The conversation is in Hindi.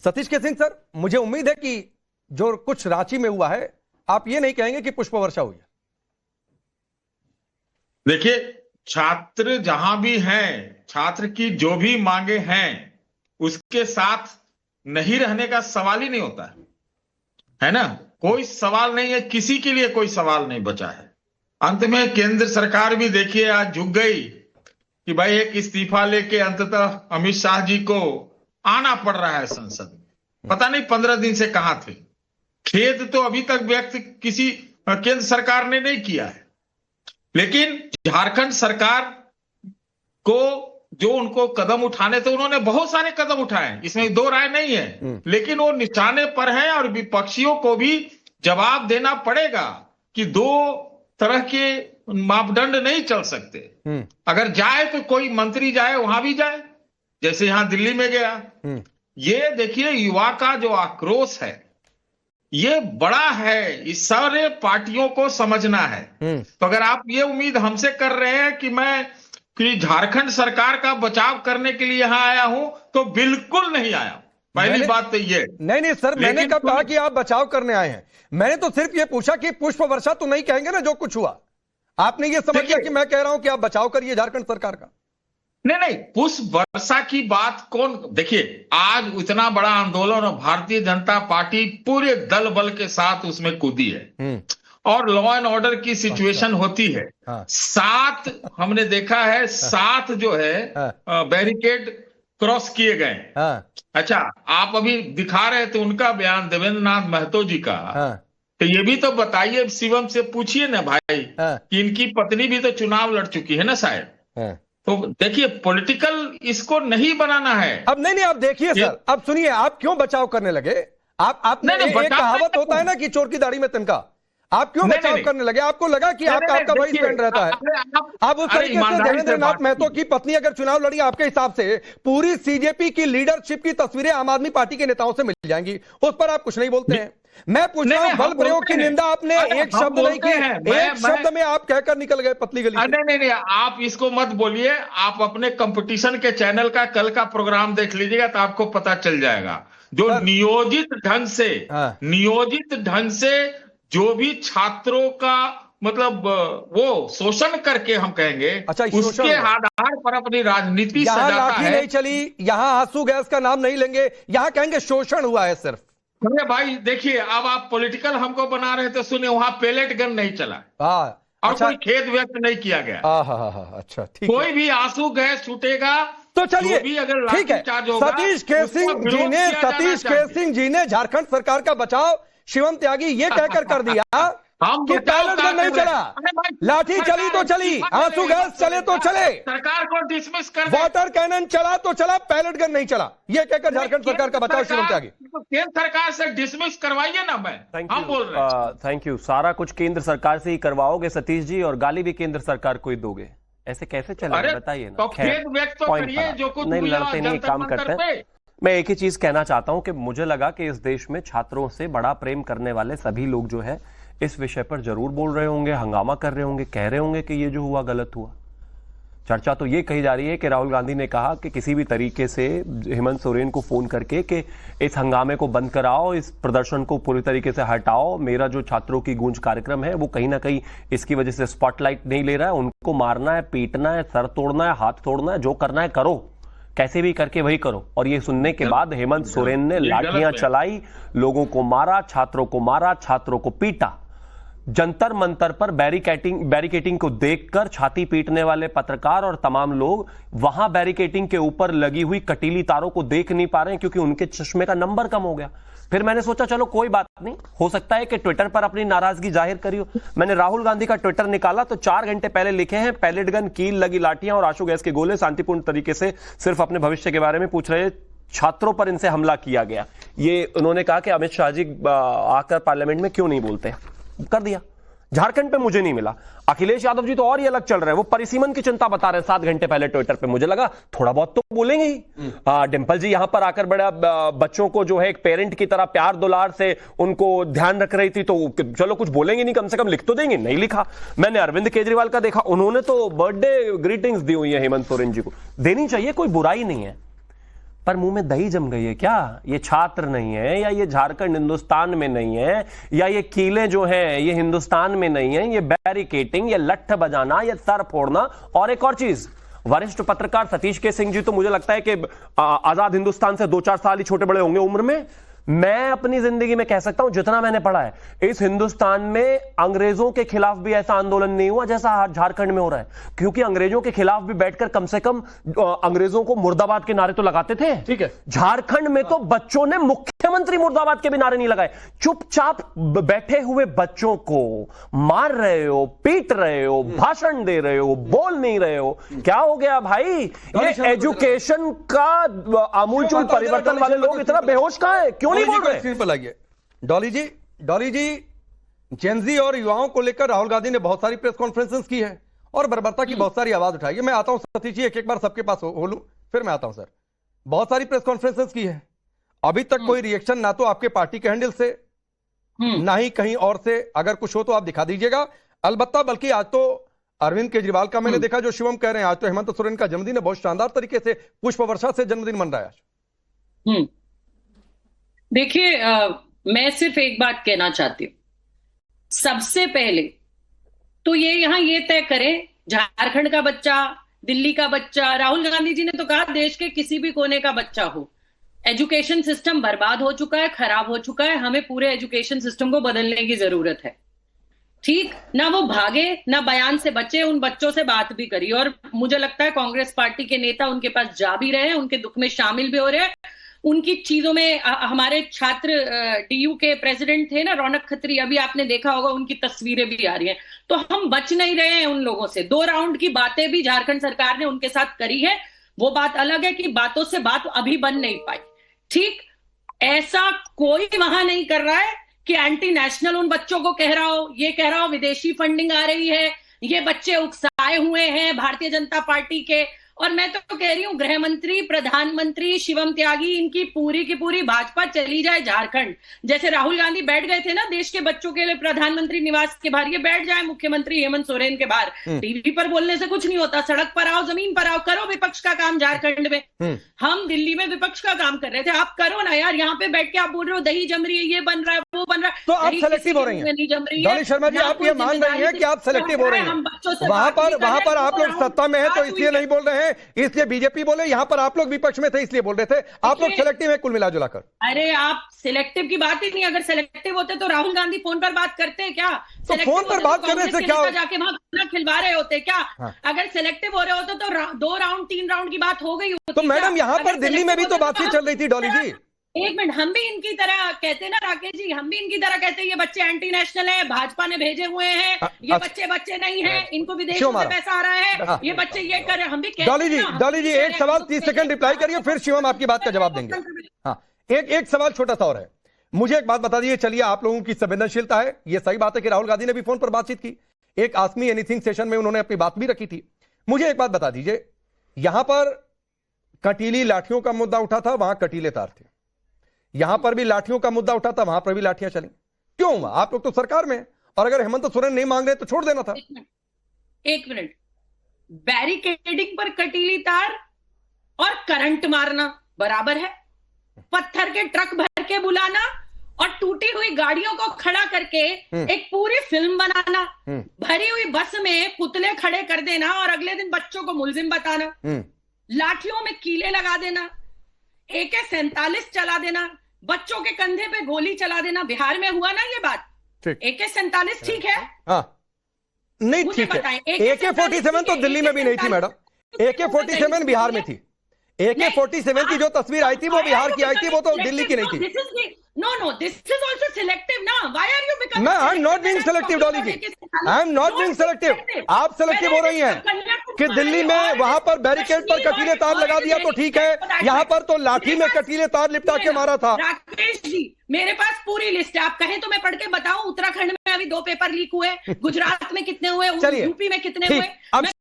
सतीश के सिंह सर, मुझे उम्मीद है कि जो कुछ रांची में हुआ है, आप ये नहीं कहेंगे कि पुष्प वर्षा हुई है। देखिए, छात्र जहां भी हैं, छात्र की जो भी मांगे हैं उसके साथ नहीं रहने का सवाल ही नहीं होता है ना। कोई सवाल नहीं है, किसी के लिए कोई सवाल नहीं बचा है। अंत में केंद्र सरकार भी देखिए आज झुक गई कि भाई एक इस्तीफा लेके अंततः अमित शाह जी को आना पड़ रहा है संसद में। पता नहीं 15 दिन से कहां थे। खेद तो अभी तक व्यक्त किसी केंद्र सरकार ने नहीं किया है, लेकिन झारखंड सरकार को जो उनको कदम उठाने थे, उन्होंने बहुत सारे कदम उठाए, इसमें दो राय नहीं है, लेकिन वो निशाने पर है और विपक्षियों को भी जवाब देना पड़ेगा कि दो तरह के मापदंड नहीं चल सकते। अगर जाए तो कोई मंत्री जाए, वहां भी जाए, जैसे यहां दिल्ली में गया। ये देखिए, युवा का जो आक्रोश है ये बड़ा है, इस सारे पार्टियों को समझना है। तो अगर आप ये उम्मीद हमसे कर रहे हैं कि झारखंड सरकार का बचाव करने के लिए यहां आया हूं, तो बिल्कुल नहीं आया। पहली बात तो ये नहीं सर, मैंने कब कहा कि आप बचाव करने आए हैं? मैंने तो सिर्फ ये पूछा कि पुष्प वर्षा तो नहीं कहेंगे ना जो कुछ हुआ। आपने ये समझ लिया कि मैं कह रहा हूं कि आप बचाव करिए झारखंड सरकार का। नहीं, पुष्प वर्षा की बात कौन। देखिए, आज इतना बड़ा आंदोलन और भारतीय जनता पार्टी पूरे दल बल के साथ उसमें कूदी है और लॉ एंड ऑर्डर की सिचुएशन होती है। 7 हमने देखा है, 7 जो है बैरिकेड क्रॉस किए गए। अच्छा, आप अभी दिखा रहे थे उनका बयान देवेंद्र नाथ महतो जी का, तो ये भी तो बताइए, शिवम से पूछिए ना भाई कि इनकी पत्नी भी तो चुनाव लड़ चुकी है ना शायद। तो देखिए, पॉलिटिकल इसको नहीं बनाना है। अब नहीं आप देखिए सर, अब सुनिए, आप क्यों बचाव करने लगे? आपने एक कहावत होता है ना कि चोर की दाढ़ी में तिनका। आप क्यों बचाव करने लगे? आपको लगा कि आपका भाई स्टैंड रहता है। अब उस तरीके से देवेंद्र नाथ महतो की पत्नी अगर चुनाव लड़ी, आपके हिसाब से पूरी सीजेपी की लीडरशिप की तस्वीरें आम आदमी पार्टी के नेताओं से मिल जाएंगी, उस पर आप कुछ नहीं बोलते हैं। मैं पूछ रहा हूं, बल प्रयोग की निंदा आपने एक शब्द नहीं की, एक शब्द में आप कहकर निकल गए पतली गली। नहीं, आप इसको मत बोलिए। आप अपने कंपटीशन के चैनल का कल का प्रोग्राम देख लीजिएगा तो आपको पता चल जाएगा। जो नियोजित ढंग से जो भी छात्रों का मतलब वो शोषण करके हम कहेंगे, अच्छा, उसके आधार पर अपनी राजनीति सजाता है। नहीं चली, यहां आंसू गैस का नाम नहीं लेंगे, यहां कहेंगे शोषण हुआ है सिर्फ। अरे भाई देखिए, अब आप पॉलिटिकल हमको बना रहे थे। सुनिए, वहां पेलेट गन नहीं चला और अच्छा, कोई खेद व्यक्त नहीं किया गया। अच्छा, ठीक, कोई भी आंसू गैस छूटेगा तो चलिए, ठीक है। सतीश के सिंह जी ने झारखंड सरकार का बचाव शिवम त्यागी ये कहकर कर दिया कि पैलेट गन नहीं चला, लाठी चली तो चली, आंसू गैस चले तो चले, सरकार को डिसमिस कर, वाटर कैनन चला तो चला, पैलेट गन नहीं चला, ये कहकर झारखंड सरकार का बचाव शिवम त्यागी। तो केंद्र सरकार से डिसमिस करवाइए ना। हम बोल रहे हैं थैंक यू। सारा कुछ केंद्र सरकार से ही करवाओगे सतीश जी, और गाली भी केंद्र सरकार को ही दोगे? ऐसे कैसे चलेगा बताइए ना। तो खेद व्यक्त तो करिए, जो कुछ नहीं लड़ते नहीं, काम करते हैं। मैं एक ही चीज कहना चाहता हूं कि मुझे लगा कि इस देश में छात्रों से बड़ा प्रेम करने वाले सभी लोग जो है इस विषय पर जरूर बोल रहे होंगे, हंगामा कर रहे होंगे, कह रहे होंगे कि ये जो हुआ गलत हुआ। चर्चा तो ये कही जा रही है कि राहुल गांधी ने कहा कि किसी भी तरीके से हेमंत सोरेन को फोन करके कि इस हंगामे को बंद कराओ, इस प्रदर्शन को पूरी तरीके से हटाओ, मेरा जो छात्रों की गूंज कार्यक्रम है वो कहीं ना कहीं इसकी वजह से स्पॉटलाइट नहीं ले रहा है, उनको मारना है, पीटना है, सर तोड़ना है, हाथ तोड़ना है, जो करना है करो, कैसे भी करके वही करो। और ये सुनने के बाद हेमंत सोरेन ने लाठियां चलाई, लोगों को मारा, छात्रों को पीटा। जंतर मंतर पर बैरिकेटिंग को देखकर छाती पीटने वाले पत्रकार और तमाम लोग वहां बैरिकेटिंग के ऊपर लगी हुई कटीली तारों को देख नहीं पा रहे हैं क्योंकि उनके चश्मे का नंबर कम हो गया। फिर मैंने सोचा चलो कोई बात नहीं, हो सकता है कि ट्विटर पर अपनी नाराजगी जाहिर करी हो। मैंने राहुल गांधी का ट्विटर निकाला तो 4 घंटे पहले लिखे हैं, पैलेट गन, कील लगी लाठियां और आंसू गैस के गोले, शांतिपूर्ण तरीके से सिर्फ अपने भविष्य के बारे में पूछ रहे छात्रों पर इनसे हमला किया गया। ये उन्होंने कहा कि अमित शाह जी आकर पार्लियामेंट में क्यों नहीं बोलते, कर दिया। झारखंड पे मुझे नहीं मिला। अखिलेश यादव जी तो और ही अलग चल रहे हैं, वो परिसीमन की चिंता बता रहे हैं 7 घंटे पहले ट्विटर पे। मुझे लगा थोड़ा बहुत तो बोलेंगे ही। डिंपल जी यहां पर आकर बड़ा बच्चों को जो है एक पेरेंट की तरह प्यार दुलार से उनको ध्यान रख रही थी, तो चलो कुछ बोलेंगे नहीं, कम से कम लिख तो देंगे। नहीं लिखा। मैंने अरविंद केजरीवाल का देखा, उन्होंने तो बर्थडे ग्रीटिंग्स दी हुई है हेमंत सोरेन जी को, देनी चाहिए, कोई बुराई नहीं है। पर मुंह में दही जम गई है क्या? ये छात्र नहीं है, या ये झारखंड हिंदुस्तान में नहीं है, या ये कीले जो हैं ये हिंदुस्तान में नहीं है, ये बैरिकेटिंग, ये लट्ठ बजाना, ये सर फोड़ना। और एक और चीज, वरिष्ठ पत्रकार सतीश के सिंह जी तो मुझे लगता है कि आजाद हिंदुस्तान से 2-4 साल ही छोटे बड़े होंगे उम्र में। मैं अपनी जिंदगी में कह सकता हूं, जितना मैंने पढ़ा है, इस हिंदुस्तान में अंग्रेजों के खिलाफ भी ऐसा आंदोलन नहीं हुआ जैसा झारखंड में हो रहा है। क्योंकि अंग्रेजों के खिलाफ भी बैठकर कम से कम अंग्रेजों को मुर्दाबाद के नारे तो लगाते थे। ठीक है, झारखंड में तो बच्चों ने मुख्यमंत्री मुर्दाबाद के भी नारे नहीं लगाए। चुपचाप बैठे हुए बच्चों को मार रहे हो, पीट रहे हो, भाषण दे रहे हो, बोल नहीं रहे हो। क्या हो गया भाई? ये एजुकेशन का आमूलचूल परिवर्तन वाले लोग इतना बेहोश कहां है? क्यों नहीं बोल रहे? पर लाइए डॉली जी, जेनजी और युवाओं को लेकर राहुल गांधी ने बहुत सारी प्रेस कॉन्फ्रेंसेस की है और बर्बरता की बहुत सारी आवाज उठाई है। मैं आता हूं सतीश जी, एक बार सबके पास हो लूं, फिर मैं आता हूं। सर, बहुत सारी प्रेस कॉन्फ्रेंसेस की है, अभी तक कोई रिएक्शन ना तो आपके पार्टी के हैंडल से, ना ही कहीं और से। अगर कुछ हो तो आप दिखा दीजिएगा। अलबत्ता बल्कि आज तो अरविंद केजरीवाल का मैंने देखा, जो शिवम कह रहे हैं, आज तो हेमंत सोरेन का जन्मदिन है, बहुत शानदार तरीके से पुष्प वर्षा से जन्मदिन मन रहा है आज। देखिए, मैं सिर्फ एक बात कहना चाहती हूं। सबसे पहले तो ये तय करें, झारखंड का बच्चा, दिल्ली का बच्चा, राहुल गांधी जी ने तो कहा देश के किसी भी कोने का बच्चा हो, एजुकेशन सिस्टम बर्बाद हो चुका है, खराब हो चुका है, हमें पूरे एजुकेशन सिस्टम को बदलने की जरूरत है। ठीक ना, वो भागे ना बयान से बचे, उन बच्चों से बात भी करी। और मुझे लगता है कांग्रेस पार्टी के नेता उनके पास जा भी रहे हैं, उनके दुख में शामिल भी हो रहे हैं, उनकी चीजों में। हमारे छात्र डीयू के प्रेसिडेंट थे ना, रौनक खत्री, अभी आपने देखा होगा, उनकी तस्वीरें भी आ रही हैं। तो हम बच नहीं रहे हैं उन लोगों से। 2 राउंड की बातें भी झारखंड सरकार ने उनके साथ करी है, वो बात अलग है कि बातों से बात अभी बन नहीं पाई। ठीक, ऐसा कोई वहां नहीं कर रहा है कि एंटी नेशनल उन बच्चों को कह रहा हो, ये कह रहा हो विदेशी फंडिंग आ रही है, ये बच्चे उकसाए हुए हैं भारतीय जनता पार्टी के। और मैं तो कह रही हूं, गृह मंत्री, प्रधानमंत्री, शिवम त्यागी, इनकी पूरी की पूरी भाजपा चली जाए झारखंड। जैसे राहुल गांधी बैठ गए थे ना देश के बच्चों के लिए प्रधानमंत्री निवास के बाहर, ये बैठ जाए मुख्यमंत्री हेमंत सोरेन के बाहर। टीवी पर बोलने से कुछ नहीं होता, सड़क पर आओ, जमीन पर आओ, करो विपक्ष का काम झारखंड में। हम दिल्ली में विपक्ष का काम कर रहे थे, आप करो ना यार। यहाँ पे बैठ के आप बोल रहे हो दही जम रही है, ये बन रहा है, वो बन रहा है, तो आप सेलेक्टिव हो रही हैं। डॉली शर्मा जी, आप ये मान रही हैं कि आप सेलेक्टिव हो रही हैं। वहां पर आप लोग सत्ता में हैं तो इसलिए नहीं बोल रहे हैं, इसलिए बीजेपी बोले। यहाँ पर आप लोग विपक्ष में थे इसलिए बोल रहे थे। आप लोग सेलेक्टिव है कुल मिला जुलाकर। अरे आप सिलेक्टिव की बात ही नहीं, अगर सिलेक्टिव होते तो राहुल गांधी फोन पर बात करते हैं क्या? तो फोन पर बात करने से क्या, जाके वहां खाना खिलवा रहे होते क्या? हाँ। अगर सिलेक्टिव हो रहे होते तो 2 राउंड 3 राउंड की बात हो गई होती। तो मैडम यहाँ पर दिल्ली में भी तो बातचीत चल रही थी डॉली जी। एक मिनट, हम भी इनकी तरह कहते हैं ना राकेश जी, हम भी इनकी तरह कहते हैं ये बच्चे एंटी नेशनल है, भाजपा ने भेजे हुए हैं, ये बच्चे नहीं है, इनको विदेशों से पैसा आ रहा है, ये बच्चे ये कर रहे हैं, हम भी कहते हैं। डॉली जी एक सवाल 30 सेकंड रिप्लाई करिए, फिर शिवम आपकी बात का जवाब देंगे। हाँ, एक सवाल छोटा सा और है, मुझे एक बात बता दीजिए। चलिए, आप लोगों की संवेदनशीलता है, ये सही बात है कि राहुल गांधी ने भी फोन पर बातचीत की, एक आस्क मी एनीथिंग सेशन में उन्होंने अपनी बात भी रखी थी। मुझे एक बात बता दीजिए, यहां पर कटीली लाठियों का मुद्दा उठा था, वहां कटीले तार थे। यहां पर भी लाठियों का मुद्दा उठा था, वहां पर भी लाठियां चली। क्यों हुआ? आप लोग तो सरकार में हैं, और अगर हेमंत सोरेन नहीं मांग रहे तो छोड़ देना था। एक मिनट, बैरिकेडिंग पर कटीली तार और करंट मारना बराबर है? पत्थर के ट्रक भर के बुलाना और टूटी हुई गाड़ियों को खड़ा करके एक पूरी फिल्म बनाना, भरी हुई बस में पुतले खड़े कर देना और अगले दिन बच्चों को मुलजिम बताना, लाठियों में कीले लगा देना, AK-47 चला देना, बच्चों के कंधे पे गोली चला देना। बिहार में हुआ ना ये बात? AK-47 ठीक है? हाँ, नहीं ठीक है। AK-47 तो दिल्ली में भी नहीं थी मैडम, AK-47 बिहार में थी। AK-47 की जो तस्वीर आई थी वो बिहार की आई थी, वो तो दिल्ली की नहीं थी। No, this is also selective now. Why are you becoming? मैं I'm not being selective, Dolly ji. I'm not being selective. आप सेलेक्टिव हो रही हैं कि दिल्ली में वहां पर बैरिकेड पर कटीले तार लगा दिया तो ठीक है, यहाँ पर तो लाठी में कटीले तार लिपटा के मारा था। राकेश जी, मेरे पास पूरी लिस्ट है, आप कहें तो मैं पढ़ के बताऊं। उत्तराखंड में अभी 2 पेपर लीक हुए, गुजरात में कितने हुए, यूपी में कितने हुए।